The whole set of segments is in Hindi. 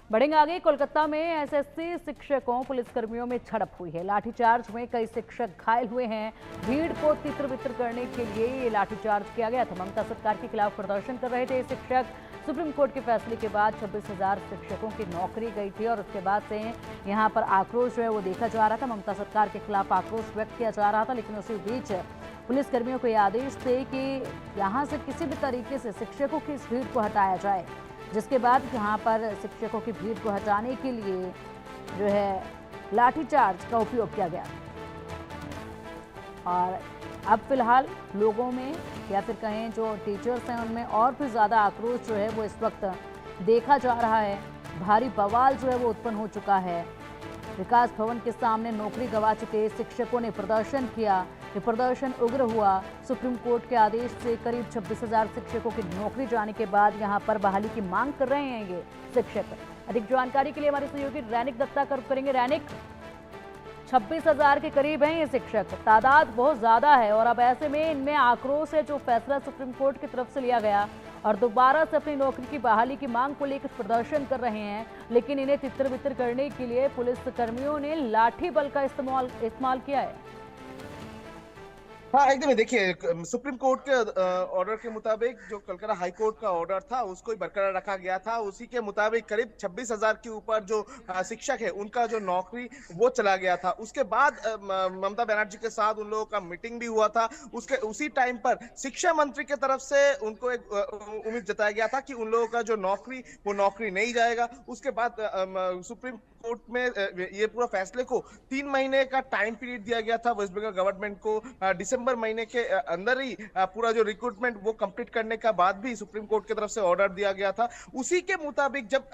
बढ़ेंगे आगे। कोलकाता में एसएससी शिक्षकों पुलिसकर्मियों में झड़प हुई है। लाठीचार्ज में कई शिक्षक घायल हुए हैं। भीड़ को तितर बितर करने के लिए ये लाठीचार्ज किया गया था। ममता सरकार के खिलाफ प्रदर्शन कर रहे थे शिक्षक। सुप्रीम कोर्ट के फैसले के बाद 26,000 शिक्षकों की नौकरी गई थी और उसके बाद से यहाँ पर आक्रोश जो है वो देखा जा रहा था। ममता सरकार के खिलाफ आक्रोश व्यक्त किया जा रहा था, लेकिन उसी बीच पुलिसकर्मियों को ये आदेश थे कि यहाँ से किसी भी तरीके से शिक्षकों की इस भीड़ को हटाया जाए, जिसके बाद यहाँ पर शिक्षकों की भीड़ को हटाने के लिए जो है लाठीचार्ज का उपयोग किया गया। और अब फिलहाल लोगों में या फिर कहें जो टीचर्स हैं उनमें और भी ज़्यादा आक्रोश जो है वो इस वक्त देखा जा रहा है। भारी बवाल जो है वो उत्पन्न हो चुका है। विकास भवन के सामने नौकरी गंवा चुके शिक्षकों ने प्रदर्शन किया। ये प्रदर्शन उग्र हुआ। सुप्रीम कोर्ट के आदेश से करीब 26,000 शिक्षकों की नौकरी जाने के बाद यहाँ पर बहाली की मांग कर रहे हैं ये शिक्षक। अधिक जानकारी के लिए हमारे सहयोगी रैनिक दत्ता करेंगे। रैनिक, 26,000 के करीब हैं ये शिक्षक, तादाद बहुत ज्यादा है और अब ऐसे में इनमें आक्रोश है जो फैसला सुप्रीम कोर्ट की तरफ से लिया गया और दोबारा से अपनी नौकरी की बहाली की मांग को लेकर प्रदर्शन कर रहे हैं, लेकिन इन्हें तितर बितर करने के लिए पुलिस कर्मियों ने लाठी बल का इस्तेमाल किया है। हाँ, एकदम। देखिए, सुप्रीम कोर्ट के ऑर्डर के मुताबिक जो कलकत्ता हाई कोर्ट का ऑर्डर था उसको ही बरकरार रखा गया था। उसी के मुताबिक करीब 26,000 के ऊपर जो शिक्षक है उनका जो नौकरी वो चला गया था। उसके बाद ममता बनर्जी के साथ उन लोगों का मीटिंग भी हुआ था। उसी टाइम पर शिक्षा मंत्री की तरफ से उनको एक उम्मीद जताया गया था कि उन लोगों का जो नौकरी वो नौकरी नहीं जाएगा। उसके बाद सुप्रीम कोर्ट में ये पूरा फैसले को 3 महीने का टाइम पीरियड दिया गया था वेस्ट बंगाल गवर्नमेंट को। दिसंबर महीने के अंदर ही पूरा जो रिक्रूटमेंट वो कंप्लीट करने का बाद भी सुप्रीम कोर्ट की तरफ से ऑर्डर दिया गया था। उसी के मुताबिक जब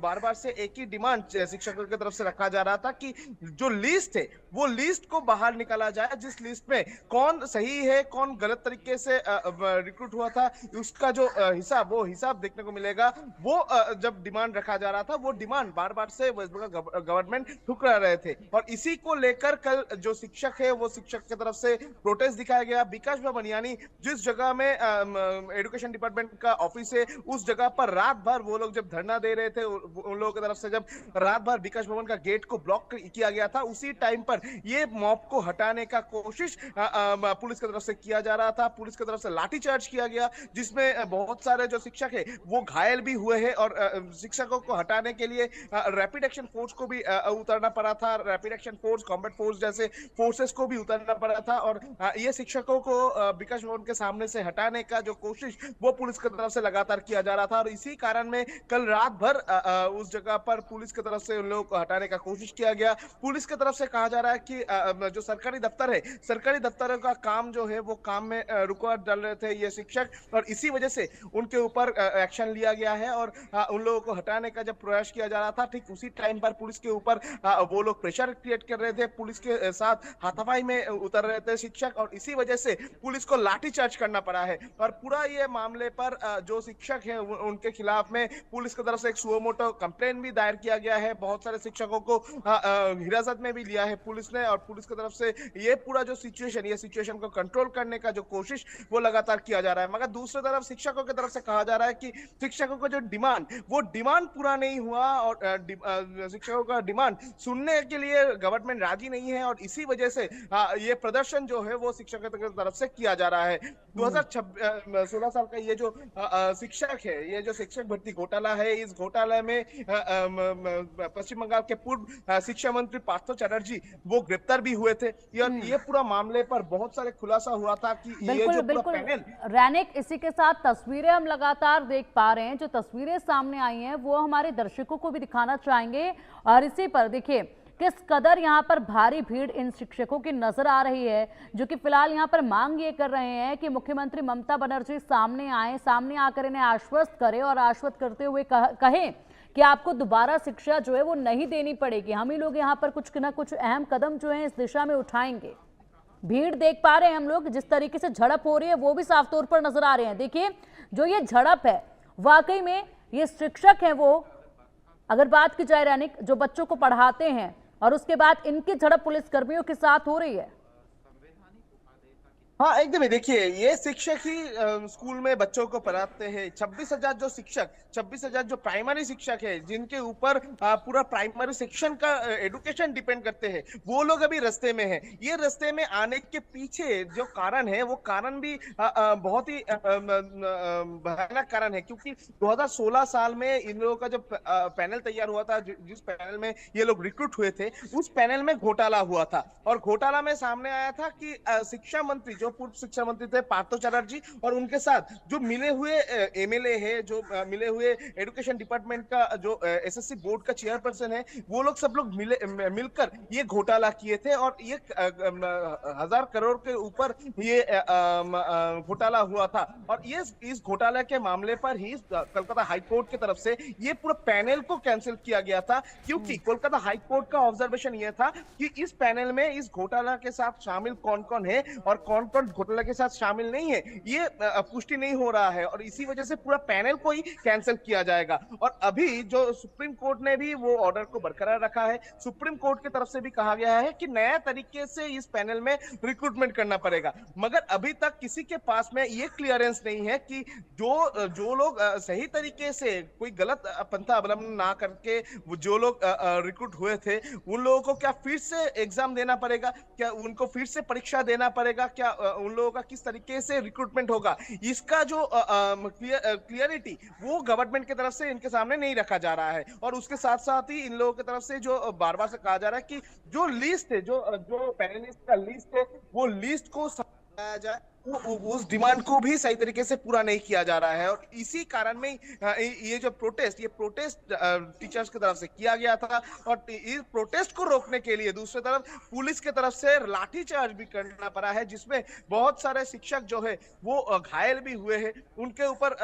बार बार से एक ही डिमांड शिक्षकों की तरफ से रखा जा रहा था कि जो लिस्ट है वो लिस्ट को बाहर निकाला जाए, जिस लिस्ट में कौन सही है कौन गलत तरीके से रिक्रूट हुआ था उसका जो हिसाब देखने को मिलेगा। वो जब डिमांड रखा जा रहा था वो डिमांड बार बार से वेस्ट बंगाल गवर्नमेंट ठुकरा रहे थे और इसी को लेकर कल जो शिक्षक है वो शिक्षक की तरफ से प्रोटेस्ट दिखाया गया। विकास भवन यानी जिस जगह में एजुकेशन डिपार्टमेंट का ऑफिस है उस जगह पर रात भर वो लोग जब धरना दे रहे थे, उन लोगों की तरफ से जब रात भर विकास भवन का गेट को ब्लॉक किया गया था, उसी टाइम पर ये मॉब को हटाने का कोशिश पुलिस की तरफ से किया जा रहा था। पुलिस की तरफ से लाठीचार्ज किया गया जिसमें बहुत सारे जो शिक्षक है वो घायल भी हुए हैं और शिक्षकों को हटाने के लिए रैपिड एक्शन फोर्स को भी उतरना पड़ा था। Rapid action force, combat force जैसे फोर्सेस को भी उतरना पड़ा था और ये शिक्षकों को विकास भवन के सामने से हटाने का जो कोशिश वो पुलिस की तरफ से लगातार किया जा रहा था और इसी कारण में कल रात भर उस जगह पर पुलिस की तरफ से उन लोगों को हटाने का कोशिश किया गया। पुलिस की तरफ से कहा जा रहा है कि जो सरकारी दफ्तर है, सरकारी दफ्तरों का काम जो है वो काम में रुकावट डाल रहे थे ये शिक्षक और इसी वजह से उनके ऊपर एक्शन लिया गया है और उन लोगों को हटाने का जब प्रयास किया जा रहा था ठीक उसी टाइम पर पुलिस के ऊपर वो लोग प्रेशर क्रिएट कर रहे थे, पुलिस के साथ हाथापाई में उतर रहे थे शिक्षक और इसी वजह से पुलिस को लाठीचार्ज करना पड़ा है। और पूरा ये मामले पर जो शिक्षक हैं उनके खिलाफ में पुलिस की तरफ से एक सुओ मोटो कंप्लेंट भी दायर किया गया है। बहुत सारे शिक्षकों को हिरासत में भी लिया है पुलिस ने और पुलिस की तरफ से ये पूरा जो सिचुएशन को कंट्रोल करने का जो कोशिश वो लगातार किया जा रहा है। मगर दूसरी तरफ शिक्षकों की तरफ से कहा जा रहा है कि शिक्षकों का जो डिमांड पूरा नहीं हुआ और शिक्षकों का डिमांड सुनने के लिए गवर्नमेंट राजी नहीं है और इसी वजह से ये प्रदर्शन जो है वो शिक्षकों की तरफ से किया जा रहा है। 2016 साल का ये जो शिक्षक है, ये जो शिक्षक भर्ती घोटाला है, इस घोटाले में पश्चिम बंगाल के पूर्व शिक्षा मंत्री पार्थ चैटर्जी वो गिरफ्तार भी हुए थे। ये पूरा मामले पर बहुत सारे खुलासा हुआ था कि ये जो पूरा पैनल रैनिक, इसी के साथ तस्वीरें हम लगातार देख पा रहे हैं। जो तस्वीरें सामने आई हैं वो हमारे दर्शकों को भी दिखाना चाहेंगे और इसी पर देखिए किस कदर यहाँ पर भारी भीड़ इन शिक्षकों की नजर आ रही है, जो कि फिलहाल यहाँ पर मांग ये कर रहे हैं कि मुख्यमंत्री ममता बनर्जी सामने आए, सामने आकर इन्हें आश्वस्त करें और आश्वस्त करते हुए कहें कि आपको दोबारा शिक्षा जो है वो नहीं देनी पड़ेगी। हम ही लोग यहाँ पर कुछ ना कुछ अहम कदम जो है इस दिशा में उठाएंगे। भीड़ देख पा रहे हैं हम लोग, जिस तरीके से झड़प हो रही है वो भी साफ तौर पर नजर आ रहे हैं। देखिए जो ये झड़प है वाकई में ये शिक्षक हैं वो, अगर बात की जाए रैनिक, जो बच्चों को पढ़ाते हैं और उसके बाद इनकी झड़प पुलिस कर्मियों के साथ हो रही है। हाँ एकदम ही देखिए, ये शिक्षक ही स्कूल में बच्चों को पढ़ाते हैं। 26,000 जो शिक्षक, 26,000 जो प्राइमरी शिक्षक है, जिनके ऊपर पूरा प्राइमरी सेक्शन का एडुकेशन डिपेंड करते हैं, वो लोग अभी रास्ते में हैं। ये रास्ते में आने के पीछे जो कारण है, वो कारण भी बहुत ही भयानक कारण है, क्योंकि 2016 साल में इन लोगों का जो पैनल तैयार हुआ था, जिस पैनल में ये लोग रिक्रूट हुए थे, उस पैनल में घोटाला हुआ था। और घोटाला में सामने आया था कि शिक्षा मंत्री, जो पूर्व शिक्षा मंत्री थे पार्थो चैटर्जी, और उनके साथ जो मिले हुए एमएलए है, जो मिले हुए एजुकेशन डिपार्टमेंट का जो एसएससी बोर्ड का चेयरपर्सन है, वो लोग सब लोग मिलकर ये घोटाला किए थे। और ये 1,000 करोड़ के ऊपर ये घोटाला हुआ था। और ये इस घोटाला के मामले पर ही कोलकाता हाईकोर्ट की तरफ से ये पूरा पैनल को कैंसिल किया गया था, क्योंकि कोलकाता हाईकोर्ट का ऑब्जर्वेशन ये था कि इस पैनल में इस घोटाला के साथ शामिल कौन कौन है और कौन कौन घोटाला के साथ शामिल नहीं है, ये पुष्टि नहीं हो रहा है, और इसी वजह से पूरा पैनल को ही कैंसिल किया जाएगा। और अभी जो सुप्रीम कोर्ट ने भी वो ऑर्डर को बरकरार रखा है। सुप्रीम कोर्ट की तरफ से भी कहा गया है कि नया तरीके से इस पैनल में रिक्रूटमेंट करना पड़ेगा, मगर अभी तक किसी के पास में ये क्लियरेंस नहीं है कि जो जो लोग सही तरीके से कोई गलत पंथा अवलंबन ना करके जो लोग रिक्रूट हुए थे, उन लोगों को क्या फिर से एग्जाम देना पड़ेगा, क्या उनको फिर से परीक्षा देना पड़ेगा, क्या उन लोगों का किस तरीके से रिक्रूटमेंट होगा, इसका जो क्लियरिटी वो गवर्नमेंट की तरफ से इनके सामने नहीं रखा जा रहा है। और उसके साथ साथ ही इन लोगों की तरफ से जो बार बार से कहा जा रहा है कि जो लिस्ट है, जो पैनलिस्ट का लिस्ट है, वो लिस्ट को समझाया जाए, उस डिमांड को भी सही तरीके से पूरा नहीं किया जा रहा है। और इसी कारण में ये जो प्रोटेस्ट टीचर्स की तरफ से किया गया था, और इस प्रोटेस्ट को रोकने के लिए दूसरी तरफ पुलिस की तरफ से लाठीचार्ज भी करना पड़ा है, जिसमें बहुत सारे शिक्षक जो है वो घायल भी हुए हैं। उनके ऊपर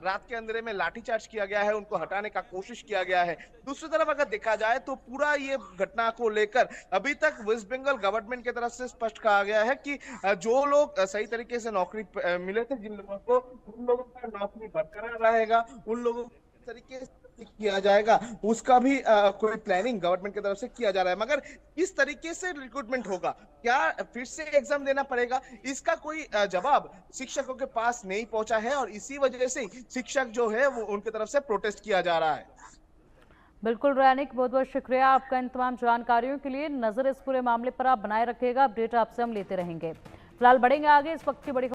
रात के अंधेरे में लाठीचार्ज किया गया है, उनको हटाने का कोशिश किया गया है। दूसरी तरफ अगर देखा जाए तो पूरा ये घटना को लेकर अभी तक वेस्ट बंगाल गवर्नमेंट की तरफ से स्पष्ट कहा गया है कि जो लोग सही तरीके से नौकरी मिले थे, जिन लोगों को, उन लोगों का नौकरी बरकरार रहेगा, उन लोगों को तरीके से किया जाएगा, उसका भी कोई प्लानिंग गवर्नमेंट की तरफ से किया जा रहा है। मगर किस तरीके से रिक्रूटमेंट होगा, क्या फिर से एग्जाम देना पड़ेगा, इसका कोई जवाब शिक्षकों के पास नहीं पहुंचा है, और इसी वजह से शिक्षक जो है वो उनकी तरफ से प्रोटेस्ट किया जा रहा है। बिल्कुल रैनिक, बहुत बहुत शुक्रिया आपका इन तमाम जानकारियों के लिए। नजर इस पूरे मामले पर आप बनाए रखिएगा, अपडेट आपसे हम लेते रहेंगे। फिलहाल बढ़ेंगे आगे, इस वक्त की बड़ी